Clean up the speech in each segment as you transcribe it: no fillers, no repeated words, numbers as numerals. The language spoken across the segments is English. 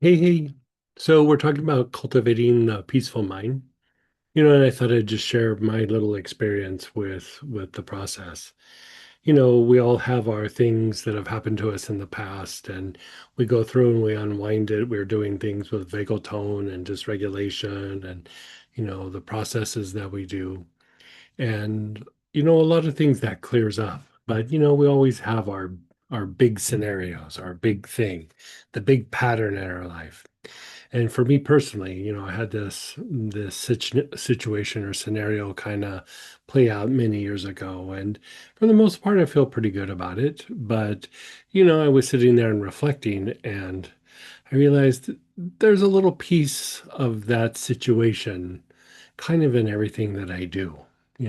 Hey, hey. So we're talking about cultivating a peaceful mind. And I thought I'd just share my little experience with the process. We all have our things that have happened to us in the past, and we go through and we unwind it. We're doing things with vagal tone and dysregulation and, the processes that we do. And, a lot of things that clears up. But, we always have our big scenarios, our big thing, the big pattern in our life. And for me personally, I had this situation or scenario kind of play out many years ago, and for the most part, I feel pretty good about it. But I was sitting there and reflecting, and I realized there's a little piece of that situation kind of in everything that I do. I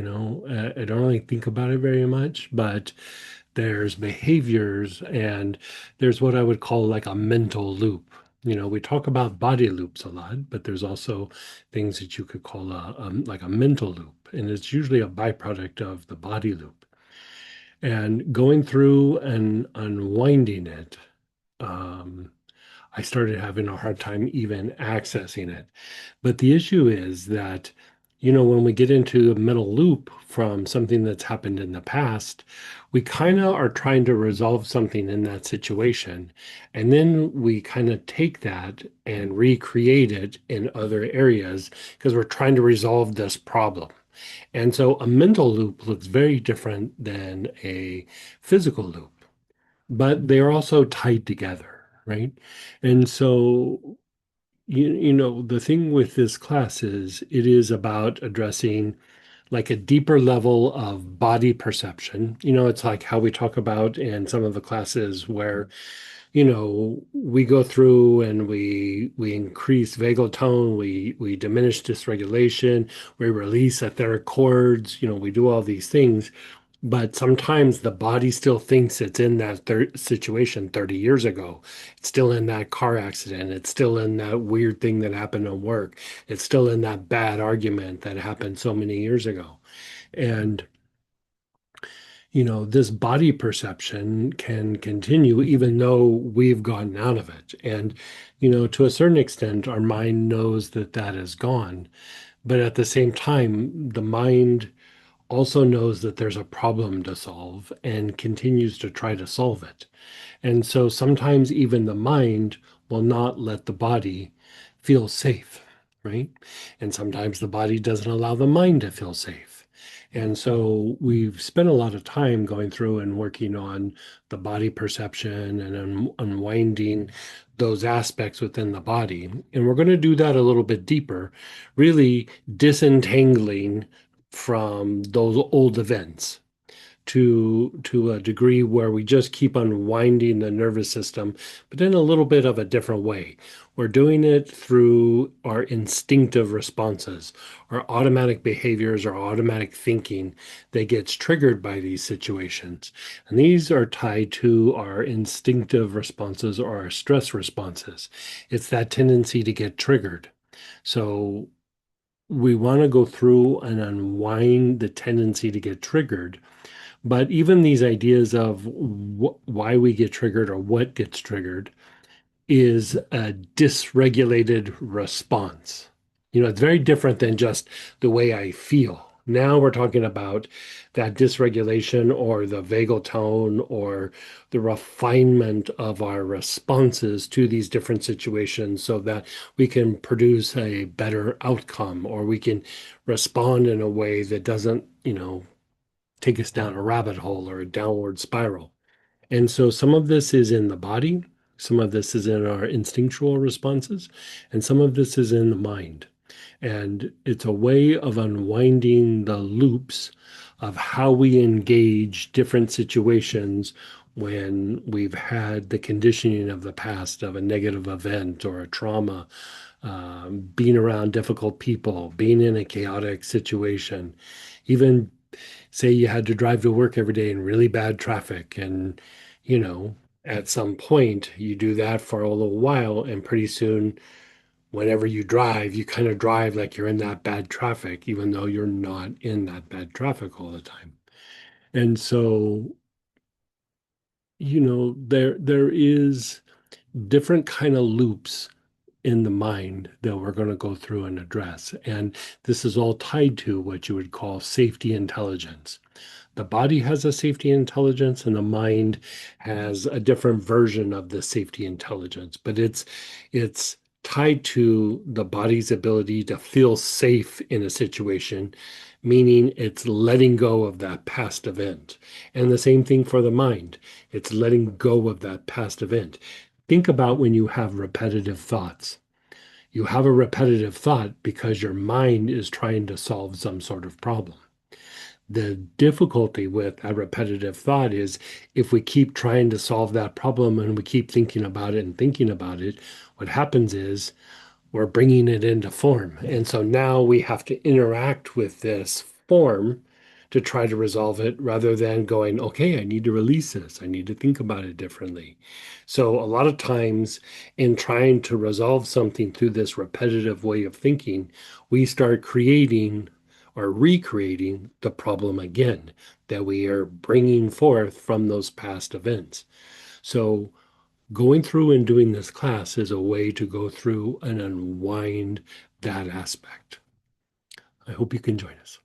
don't really think about it very much, but there's behaviors and there's what I would call like a mental loop. We talk about body loops a lot, but there's also things that you could call like a mental loop, and it's usually a byproduct of the body loop. And going through and unwinding it, um, I started having a hard time even accessing it. But the issue is that, when we get into a mental loop from something that's happened in the past, we kind of are trying to resolve something in that situation. And then we kind of take that and recreate it in other areas because we're trying to resolve this problem. And so a mental loop looks very different than a physical loop, but they are also tied together, right? And so the thing with this class is it is about addressing like a deeper level of body perception. It's like how we talk about in some of the classes where, we go through and we increase vagal tone, we diminish dysregulation, we release etheric cords, we do all these things, but sometimes the body still thinks it's in that situation 30 years ago. It's still in that car accident. It's still in that weird thing that happened at work. It's still in that bad argument that happened so many years ago. And, this body perception can continue even though we've gotten out of it. And, to a certain extent, our mind knows that that is gone. But at the same time, the mind also knows that there's a problem to solve and continues to try to solve it. And so sometimes even the mind will not let the body feel safe, right? And sometimes the body doesn't allow the mind to feel safe. And so we've spent a lot of time going through and working on the body perception and unwinding those aspects within the body. And we're going to do that a little bit deeper, really disentangling from those old events to a degree where we just keep unwinding the nervous system, but in a little bit of a different way. We're doing it through our instinctive responses, our automatic behaviors, our automatic thinking that gets triggered by these situations. And these are tied to our instinctive responses or our stress responses. It's that tendency to get triggered. So we want to go through and unwind the tendency to get triggered, but even these ideas of why we get triggered or what gets triggered is a dysregulated response. It's very different than just the way I feel. Now we're talking about that dysregulation or the vagal tone or the refinement of our responses to these different situations so that we can produce a better outcome or we can respond in a way that doesn't, take us down a rabbit hole or a downward spiral. And so some of this is in the body, some of this is in our instinctual responses, and some of this is in the mind. And it's a way of unwinding the loops of how we engage different situations when we've had the conditioning of the past of a negative event or a trauma, being around difficult people, being in a chaotic situation, even say you had to drive to work every day in really bad traffic and at some point you do that for a little while and pretty soon whenever you drive you kind of drive like you're in that bad traffic even though you're not in that bad traffic all the time. And so there is different kind of loops in the mind that we're going to go through and address. And this is all tied to what you would call safety intelligence. The body has a safety intelligence and the mind has a different version of the safety intelligence, but it's tied to the body's ability to feel safe in a situation, meaning it's letting go of that past event. And the same thing for the mind. It's letting go of that past event. Think about when you have repetitive thoughts. You have a repetitive thought because your mind is trying to solve some sort of problem. The difficulty with a repetitive thought is if we keep trying to solve that problem and we keep thinking about it and thinking about it, what happens is we're bringing it into form. And so now we have to interact with this form to try to resolve it rather than going, okay, I need to release this. I need to think about it differently. So a lot of times in trying to resolve something through this repetitive way of thinking, we start creating or recreating the problem again that we are bringing forth from those past events. So going through and doing this class is a way to go through and unwind that aspect. I hope you can join us.